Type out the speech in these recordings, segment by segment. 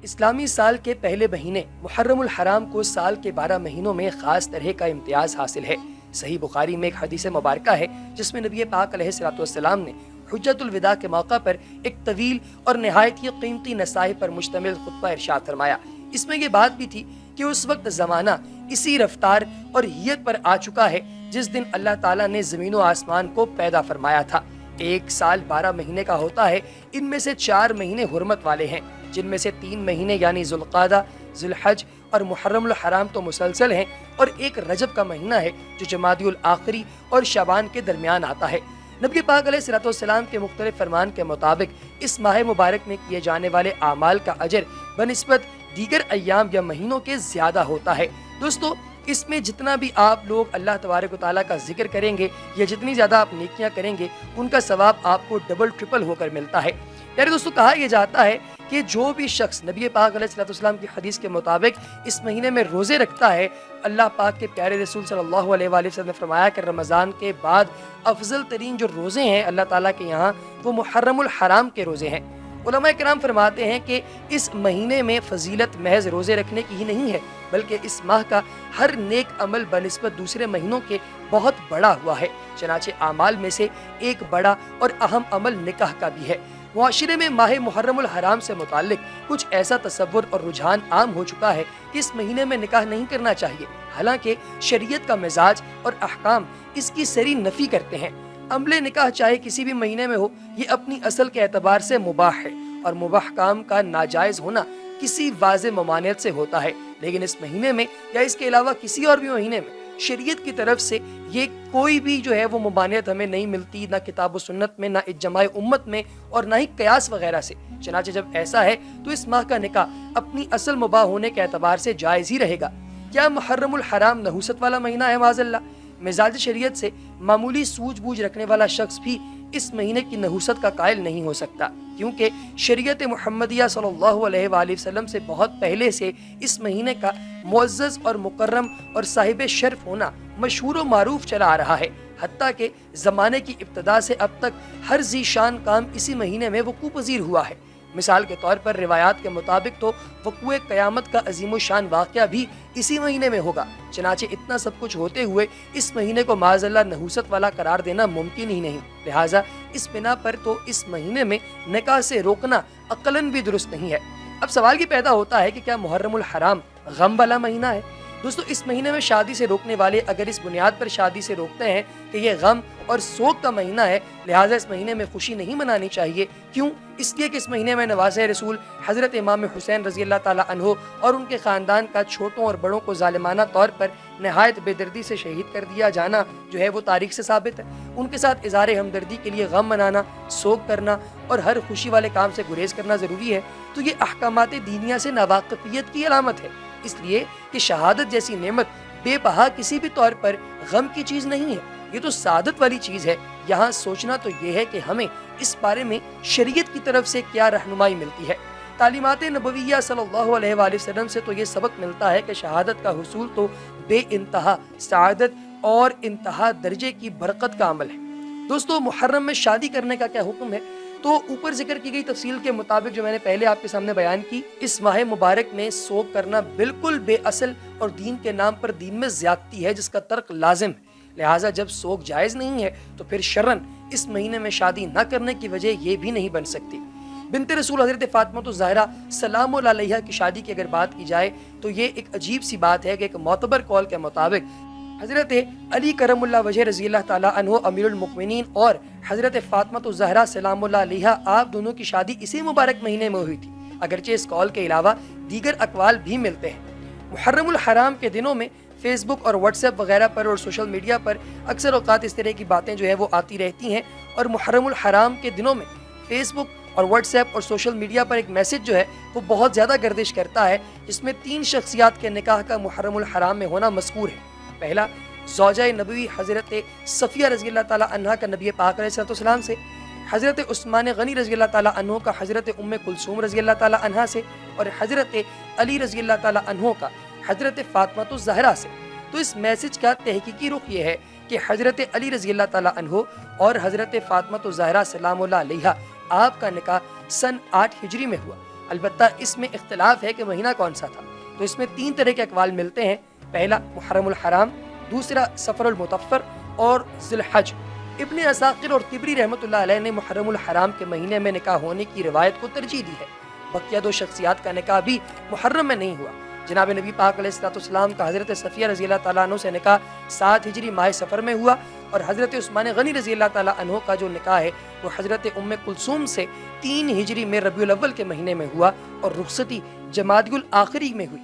اسلامی سال کے پہلے مہینے محرم الحرام کو سال کے 12 مہینوں میں خاص طرح کا امتیاز حاصل ہے۔ صحیح بخاری میں ایک حدیث مبارکہ ہے جس میں نبی پاک علیہ الصلوۃ والسلام نے حجۃ الوداع کے موقع پر ایک طویل اور نہایت ہی قیمتی نصائح پر مشتمل خطبہ ارشاد فرمایا۔ اس میں یہ بات بھی تھی کہ اس وقت زمانہ اسی رفتار اور حیت پر آ چکا ہے جس دن اللہ تعالیٰ نے زمین و آسمان کو پیدا فرمایا تھا۔ ایک سال 12 مہینے کا ہوتا ہے، ان میں سے 4 مہینے حرمت والے ہیں، جن میں سے 3 مہینے یعنی ذوالقعدہ، ذوالحج اور محرم الحرام تو مسلسل ہیں، اور ایک رجب کا مہینہ ہے جو جمادی الآخری اور شعبان کے درمیان آتا ہے۔ نبی پاک علیہ الصلوۃ والسلام کے مختلف فرمان کے مطابق اس ماہ مبارک میں کیے جانے والے اعمال کا اجر بنسبت دیگر ایام یا مہینوں کے زیادہ ہوتا ہے۔ دوستو، اس میں جتنا بھی آپ لوگ اللہ تبارک و تعالیٰ کا ذکر کریں گے یا جتنی زیادہ آپ نیکیاں کریں گے، ان کا ثواب آپ کو ڈبل ٹرپل ہو کر ملتا ہے۔ پیارے دوستو، کہا یہ جاتا ہے کہ جو بھی شخص نبی پاک علیہ الصلوۃ والسلام کی حدیث کے مطابق اس مہینے میں روزے رکھتا ہے، اللہ پاک کے پیارے رسول صلی اللہ علیہ وآلہ وسلم نے فرمایا کہ رمضان کے بعد افضل ترین جو روزے ہیں اللہ تعالیٰ کے یہاں، وہ محرم الحرام کے روزے ہیں۔ علماء کرام فرماتے ہیں کہ اس مہینے میں فضیلت محض روزے رکھنے کی ہی نہیں ہے، بلکہ اس ماہ کا ہر نیک عمل بنسبت دوسرے مہینوں کے بہت بڑا ہوا ہے۔ چنانچہ اعمال میں سے ایک بڑا اور اہم عمل نکاح کا بھی ہے۔ معاشرے میں ماہ محرم الحرام سے متعلق کچھ ایسا تصور اور رجحان عام ہو چکا ہے کہ اس مہینے میں نکاح نہیں کرنا چاہیے، حالانکہ شریعت کا مزاج اور احکام اس کی سری نفی کرتے ہیں۔ عمل نکاح چاہے کسی بھی مہینے میں ہو، یہ اپنی اصل کے اعتبار سے مباح ہے، اور مباح کام کا ناجائز ہونا کسی واضح ممانعت سے ہوتا ہے، لیکن اس مہینے میں یا اس کے علاوہ کسی اور بھی مہینے میں شریعت کی طرف سے یہ کوئی بھی جو ہے وہ ممانعت ہمیں نہیں ملتی، نہ کتاب و سنت میں، نہ اجماع امت میں، اور نہ ہی قیاس وغیرہ سے۔ چنانچہ جب ایسا ہے تو اس ماہ کا نکاح اپنی اصل مباح ہونے کے اعتبار سے جائز ہی رہے گا۔ کیا محرم الحرام نحوست والا مہینہ ہے؟ معاذ اللہ، مزاج شریعت سے معمولی سوجھ بوجھ رکھنے والا شخص بھی اس مہینے کی نحوست کا قائل نہیں ہو سکتا، کیونکہ شریعت محمدیہ صلی اللہ علیہ وآلہ وسلم سے بہت پہلے سے اس مہینے کا معزز اور مکرم اور صاحب شرف ہونا مشہور و معروف چلا آ رہا ہے، حتیٰ کہ زمانے کی ابتدا سے اب تک ہر ذی شان کام اسی مہینے میں وقوع پذیر ہوا ہے۔ مثال کے طور پر روایات کے مطابق تو وقوع قیامت کا عظیم و شان واقعہ بھی اسی مہینے میں ہوگا۔ چنانچہ اتنا سب کچھ ہوتے ہوئے اس مہینے کو معاذ اللہ نحوست والا قرار دینا ممکن ہی نہیں، لہٰذا اس بنا پر تو اس مہینے میں نکاح سے روکنا عقلاً بھی درست نہیں ہے۔ اب سوال یہ پیدا ہوتا ہے کہ کیا محرم الحرام غم والا مہینہ ہے؟ دوستو، اس مہینے میں شادی سے روکنے والے اگر اس بنیاد پر شادی سے روکتے ہیں کہ یہ غم اور سوگ کا مہینہ ہے، لہٰذا اس مہینے میں خوشی نہیں منانی چاہیے۔ کیوں؟ اس لیے کہ اس مہینے میں نوازِ رسول حضرت امام حسین رضی اللہ تعالیٰ عنہ اور ان کے خاندان کا چھوٹوں اور بڑوں کو ظالمانہ طور پر نہایت بے دردی سے شہید کر دیا جانا جو ہے وہ تاریخ سے ثابت ہے۔ ان کے ساتھ اظہار ہمدردی کے لیے غم منانا، سوگ کرنا اور ہر خوشی والے کام سے گریز کرنا ضروری ہے، تو یہ احکامات دینیہ سے ناواقفیت کی علامت ہے، اس لیے کہ شہادت جیسی نعمت بے بہا کسی بھی طور پر غم کی چیز نہیں ہے، یہ تو سعادت والی چیز ہے۔ یہاں سوچنا تو یہ ہے کہ ہمیں اس بارے میں شریعت کی طرف سے کیا رہنمائی ملتی ہے۔ تعلیمات نبویہ صلی اللہ علیہ وآلہ وسلم سے تو یہ سبق ملتا ہے کہ شہادت کا حصول تو بے انتہا سعادت اور انتہا درجے کی برکت کا عمل ہے۔ دوستو، محرم میں شادی کرنے کا کیا حکم ہے؟ تو اوپر ذکر کی گئی تفصیل کے مطابق جو میں نے پہلے آپ کے سامنے بیان کی، اس ماہ مبارک میں سوگ کرنا بالکل بے اصل اور دین کے نام پر دین میں زیادتی ہے، جس کا ترک لازم ہے۔ لہٰذا جب سوگ جائز نہیں ہے تو پھر شرعاً اس مہینے میں شادی نہ کرنے کی وجہ یہ بھی نہیں بن سکتی۔ بنت رسول حضرت فاطمہ الزہرا سلام اللہ علیہا کی شادی کی اگر بات کی جائے تو یہ ایک عجیب سی بات ہے کہ ایک معتبر قول کے مطابق حضرت علی کرم اللہ وجہ رضی اللہ تعالیٰ عنہ امیر المؤمنین اور حضرت فاطمہ الزہرا سلام اللہ علیہا، آپ دونوں کی شادی اسی مبارک مہینے میں ہوئی تھی، اگرچہ اس قول کے علاوہ دیگر اقوال بھی ملتے ہیں۔ محرم الحرام کے دنوں میں فیس بک اور واٹس ایپ وغیرہ پر اور سوشل میڈیا پر اکثر اوقات اس طرح کی باتیں جو ہے وہ آتی رہتی ہیں، اور محرم الحرام کے دنوں میں فیس بک اور واٹس ایپ اور سوشل میڈیا پر ایک میسج جو ہے وہ بہت زیادہ گردش کرتا ہے، جس میں 3 شخصیات کے نکاح کا محرم الحرام میں ہونا مذکور ہے۔ پہلا، زوجہ نبوی حضرت صفیہ رضی اللہ تعالیٰ عنہ کا نبی پاک علیہ الصلوۃ والسلام سے، حضرت عثمان غنی رضی اللہ تعالیٰ عنہ کا حضرت ام کلثوم رضی اللہ تعالیٰ عنہ سے، اور حضرت علی رضی اللہ تعالیٰ عنہ کا حضرت فاطمہ الزہرا سے۔ تو اس میسج کا تحقیقی رخ یہ ہے کہ حضرت علی رضی اللہ تعالیٰ عنہ اور حضرت فاطمہ الزہرا سلام اللہ علیہا، آپ کا نکاح سن 8 ہجری میں ہوا۔ البتہ اس میں اختلاف ہے کہ مہینہ کون سا تھا. تو اس میں 3 طرح کے اقوال ملتے ہیں. پہلا محرم الحرام، دوسرا سفر المطفر اور ذی الحج. ابن عساکر اور طبری رحمۃ اللہ علیہ نے محرم الحرام کے مہینے میں نکاح ہونے کی روایت کو ترجیح دی ہے. بقیہ 2 شخصیات کا نکاح بھی محرم میں نہیں ہوا. جناب نبی پاک علیہ السلام کا حضرت صفیہ رضی اللہ تعالیٰ عنہ سے نکاح 7 ہجری ماہ سفر میں ہوا، اور حضرت عثمان غنی رضی اللہ تعالیٰ عنہ کا جو نکاح ہے وہ حضرت ام کلثوم سے 3 ہجری میں ربیع الاول کے مہینے میں ہوا، اور رخصتی جمادی الاخری میں ہوئی.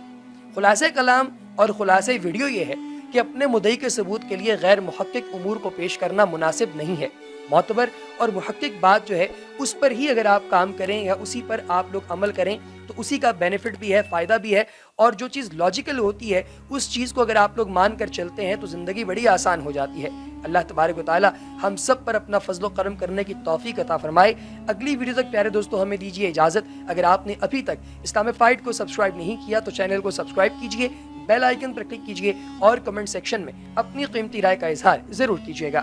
خلاصہ کلام اور خلاصہ ویڈیو یہ ہے کہ اپنے مدعی کے ثبوت کے لیے غیر محقق امور کو پیش کرنا مناسب نہیں ہے. معتبر اور محقق بات جو ہے اس پر ہی اگر آپ کام کریں یا اسی پر آپ لوگ عمل کریں تو اسی کا بینیفٹ بھی ہے، فائدہ بھی ہے. اور جو چیز لاجیکل ہوتی ہے اس چیز کو اگر آپ لوگ مان کر چلتے ہیں تو زندگی بڑی آسان ہو جاتی ہے. اللہ تبارک و تعالی ہم سب پر اپنا فضل و کرم کرنے کی توفیق عطا فرمائے. اگلی ویڈیو تک پیارے دوستوں ہمیں دیجیے اجازت. اگر آپ نے ابھی تک اسلامفائڈ کو سبسکرائب نہیں کیا تو چینل کو سبسکرائب کیجیے، بیل آئیکن پر کلک کیجیے اور کمنٹ سیکشن میں اپنی قیمتی رائے کا اظہار ضرور کیجیے گا.